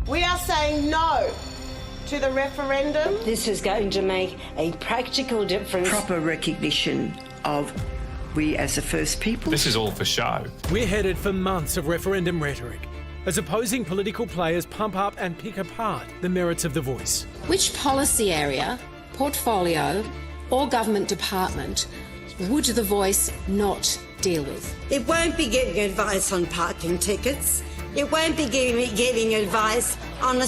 We are saying no to the referendum. This is going to make a practical difference. Proper recognition of we as the first people. This is all for show. We're headed for months of referendum rhetoric as opposing political players pump up and pick apart the merits of the voice. Which policy area, portfolio or government department would the voice not deal with? It won't be giving advice on parking tickets. It won't be giving advice on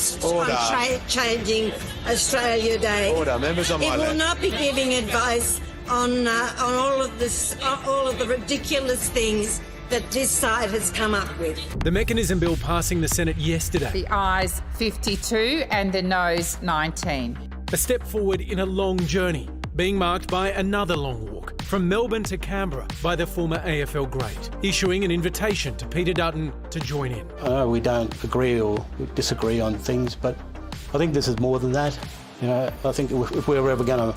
changing Australia Day. Order, members on my left. It will not be left. giving advice on all of this, all of the ridiculous things that this side has come up with. The mechanism bill passing the Senate yesterday. The ayes 52 and the noes 19. A step forward in a long journey, being marked by another long walk from Melbourne to Canberra by the former AFL great, issuing an invitation to Peter Dutton to join in. We don't agree or disagree on things, but I think this is more than that. You know, I think if we're ever going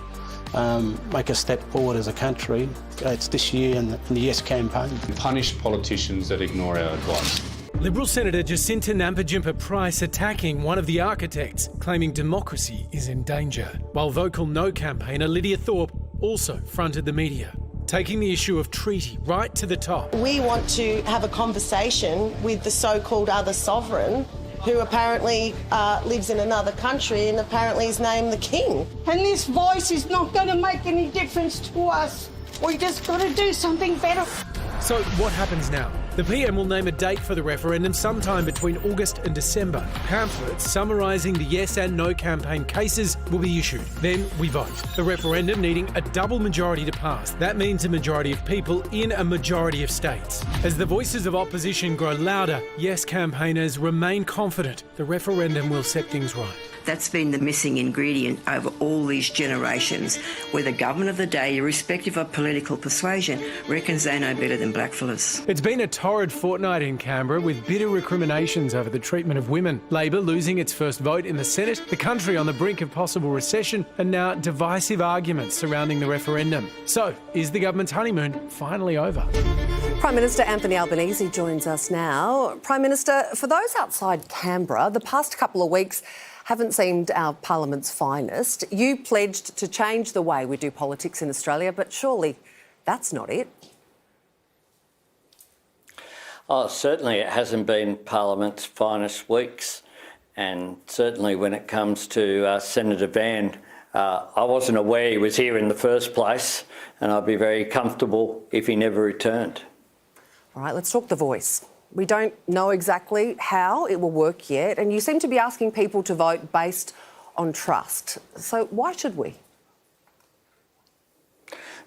to make a step forward as a country, it's this year and the Yes campaign. Punish politicians that ignore our advice. Liberal Senator Jacinta Nampijinpa-Price attacking one of the architects, claiming democracy is in danger, while vocal No campaigner Lydia Thorpe also fronted the media, taking the issue of treaty right to the top. We want to have a conversation with the so-called other sovereign who apparently lives in another country and apparently is named the King. And this voice is not going to make any difference to us. We just got to do something better. So what happens now? The PM will name a date for the referendum sometime between August and December. Pamphlets summarising the Yes and No campaign cases will be issued. Then we vote. The referendum needing a double majority to pass. That means a majority of people in a majority of states. As the voices of opposition grow louder, Yes campaigners remain confident the referendum will set things right. That's been the missing ingredient over all these generations, where the government of the day, irrespective of political persuasion, reckons they know better than blackfellas. It's been a torrid fortnight in Canberra with bitter recriminations over the treatment of women. Labor losing its first vote in the Senate, the country on the brink of possible recession, and now divisive arguments surrounding the referendum. So, is the government's honeymoon finally over? Prime Minister Anthony Albanese joins us now. Prime Minister, for those outside Canberra, the past couple of weeks haven't seemed our Parliament's finest. You pledged to change the way we do politics in Australia, but surely that's not it. Oh, certainly it hasn't been Parliament's finest weeks. And certainly when it comes to Senator Van, I wasn't aware he was here in the first place, and I'd be very comfortable if he never returned. All right, let's talk the voice. We don't know exactly how it will work yet, and you seem to be asking people to vote based on trust. So why should we?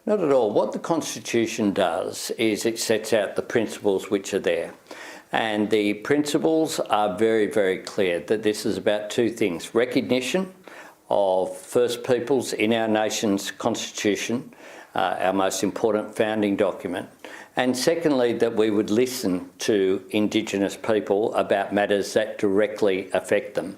Not at all. What the Constitution does is it sets out the principles which are there. And the principles are very, very clear that this is about two things: recognition of First Peoples in our nation's Constitution, our most important founding document, and secondly, that we would listen to Indigenous people about matters that directly affect them.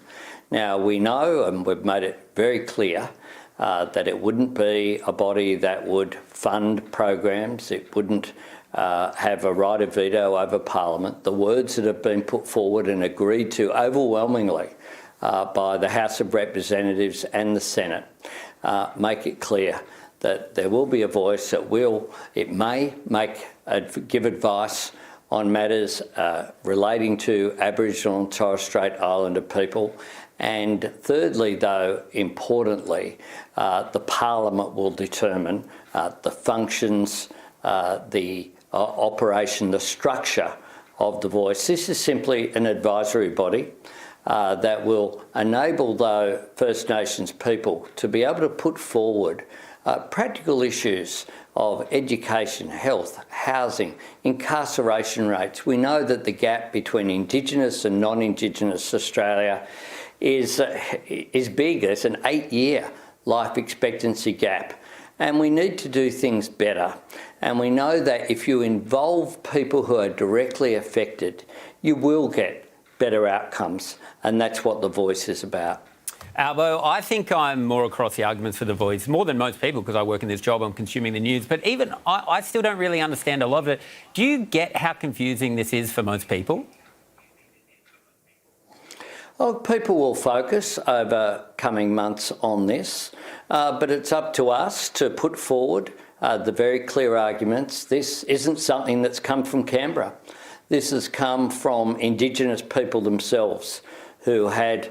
Now, we know, and we've made it very clear, that it wouldn't be a body that would fund programs, it wouldn't have a right of veto over Parliament. The words that have been put forward and agreed to overwhelmingly by the House of Representatives and the Senate make it clear that there will be a voice that may give advice on matters relating to Aboriginal and Torres Strait Islander people. And thirdly, though, importantly, the Parliament will determine the functions, the operation, the structure of the voice. This is simply an advisory body that will enable, though, First Nations people to be able to put forward practical issues of education, health, housing, incarceration rates. We know that the gap between Indigenous and non-Indigenous Australia is big. It's an 8-year life expectancy gap. And we need to do things better. And we know that if you involve people who are directly affected, you will get better outcomes. And that's what the voice is about. Albo, I think I'm more across the arguments for the voice, more than most people, because I work in this job, I'm consuming the news. But even I still don't really understand a lot of it. Do you get how confusing this is for most people? Oh, people will focus over coming months on this, but it's up to us to put forward the very clear arguments. This isn't something that's come from Canberra. This has come from Indigenous people themselves who had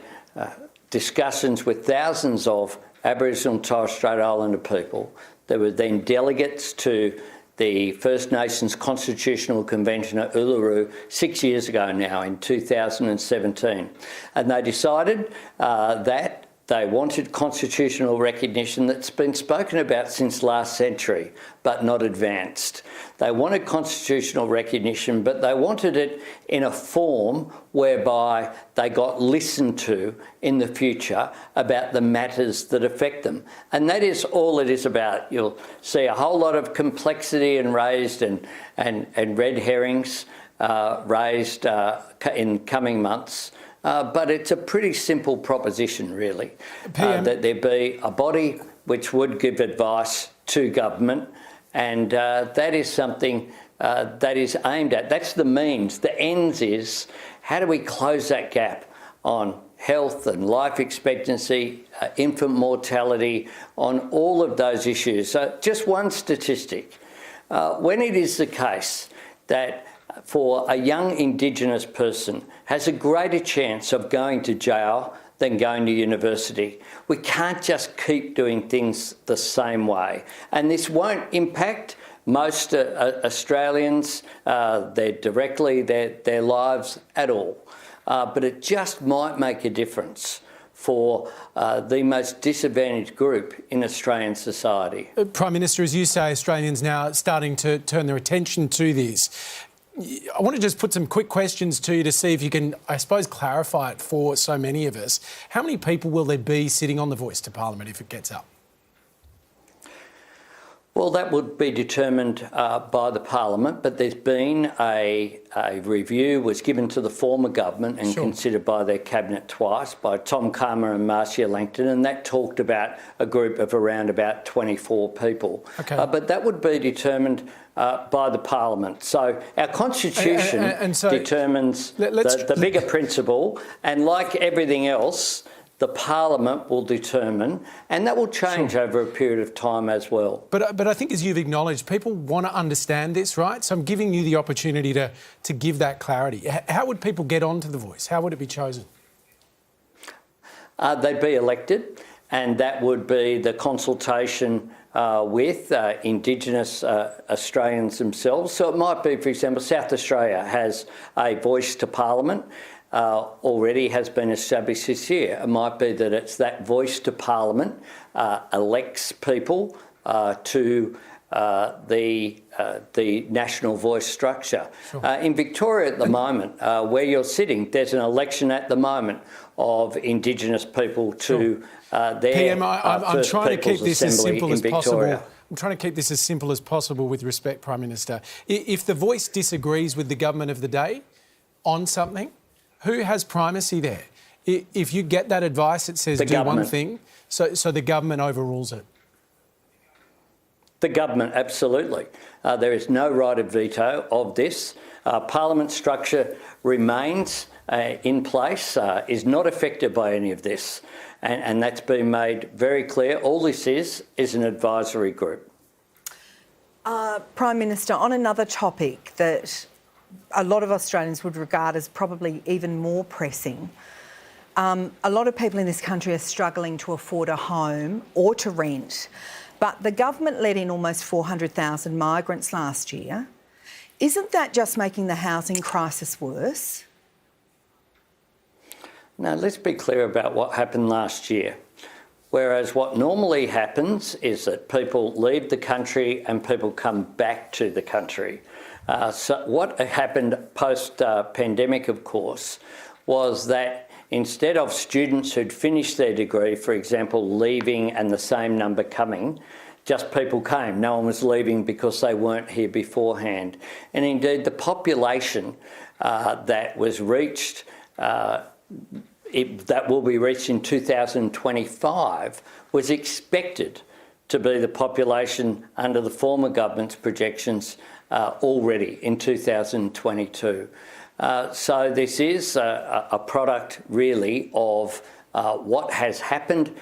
discussions with thousands of Aboriginal and Torres Strait Islander people. There were then delegates to the First Nations Constitutional Convention at Uluru 6 years ago now, in 2017. And they decided that they wanted constitutional recognition that's been spoken about since last century, but not advanced. They wanted constitutional recognition, but they wanted it in a form whereby they got listened to in the future about the matters that affect them. And that is all it is about. You'll see a whole lot of complexity and raised and red herrings raised in coming months. But it's a pretty simple proposition, really, that there be a body which would give advice to government, and that is something that is aimed at. That's the means. The ends is, how do we close that gap on health and life expectancy, infant mortality, on all of those issues? So just one statistic. When it is the case that for a young Indigenous person has a greater chance of going to jail than going to university, we can't just keep doing things the same way. And this won't impact most Australians, their lives at all. But it just might make a difference for the most disadvantaged group in Australian society. Prime Minister, as you say, Australians now starting to turn their attention to this. I want to just put some quick questions to you to see if you can, I suppose, clarify it for so many of us. How many people will there be sitting on the Voice to Parliament if it gets up? Well, that would be determined by the Parliament, but there's been a review was given to the former government and considered by their Cabinet twice, by Tom Calma and Marcia Langton, and that talked about a group of around about 24 people. Okay. But that would be determined by the Parliament. So our Constitution determines the bigger principle, and like everything else, the Parliament will determine, and that will change over a period of time as well. But I think, as you've acknowledged, people want to understand this, right? So I'm giving you the opportunity to give that clarity. How would people get onto the Voice? How would it be chosen? They'd be elected, and that would be the consultation with Indigenous Australians themselves. So it might be, for example, South Australia has a Voice to Parliament. Already has been established this year. It might be that it's that Voice to Parliament elects people to the national voice structure. In Victoria at the moment, where you're sitting, there's an election at the moment of Indigenous people to their PM, I'm trying to keep this as simple as possible. I'm trying to keep this as simple as possible with respect, Prime Minister. If the Voice disagrees with the government of the day on something, who has primacy there? If you get that advice, it says do one thing, so the government overrules it. The government, absolutely. There is no right of veto of this. Parliament structure remains in place, is not affected by any of this, and that's been made very clear. All this is an advisory group. Prime Minister, on another topic that a lot of Australians would regard as probably even more pressing. A lot of people in this country are struggling to afford a home or to rent, but the government let in almost 400,000 migrants last year. Isn't that just making the housing crisis worse? Now, let's be clear about what happened last year. Whereas what normally happens is that people leave the country and people come back to the country. So what happened post-pandemic, of course, was that instead of students who'd finished their degree, for example, leaving and the same number coming, just people came. No one was leaving because they weren't here beforehand. And indeed, the population that was reached, that will be reached in 2025, was expected to be the population under the former government's projections already in 2022. So this is a product really of what has happened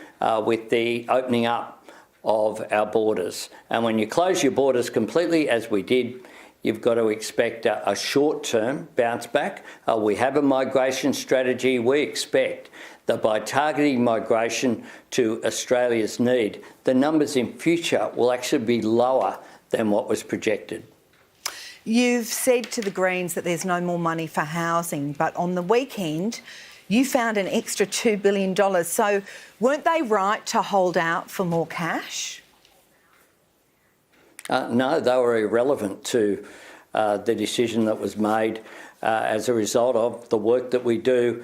with the opening up of our borders. And when you close your borders completely, as we did, you've got to expect a short-term bounce back. We have a migration strategy. We expect that by targeting migration to Australia's need, the numbers in future will actually be lower than what was projected. You've said to the Greens that there's no more money for housing, but on the weekend you found an extra $2 billion. So weren't they right to hold out for more cash? No, they were irrelevant to the decision that was made as a result of the work that we do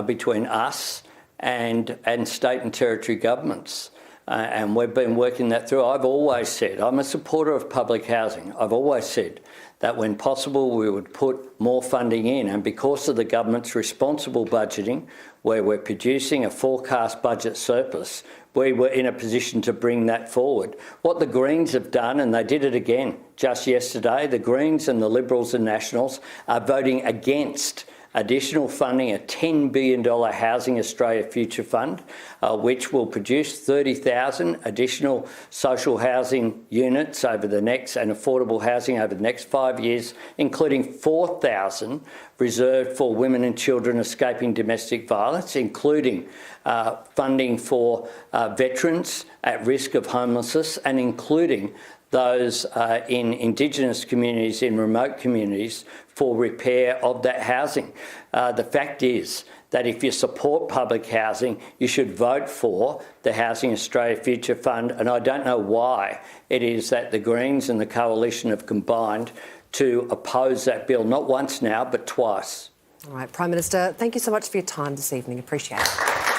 between us and state and territory governments. And we've been working that through. I've always said, I'm a supporter of public housing. I've always said that when possible we would put more funding in, and because of the government's responsible budgeting, where we're producing a forecast budget surplus, we were in a position to bring that forward. What the Greens have done, and they did it again just yesterday, the Greens and the Liberals and Nationals are voting against additional funding, a $10 billion Housing Australia Future Fund, which will produce 30,000 additional social housing units over the next, and affordable housing over the next 5 years, including 4,000 reserved for women and children escaping domestic violence, including funding for veterans at risk of homelessness, and including those in Indigenous communities, in remote communities, for repair of that housing. The fact is that if you support public housing, you should vote for the Housing Australia Future Fund, and I don't know why it is that the Greens and the Coalition have combined to oppose that bill, not once now, but twice. All right, Prime Minister, thank you so much for your time this evening. Appreciate it.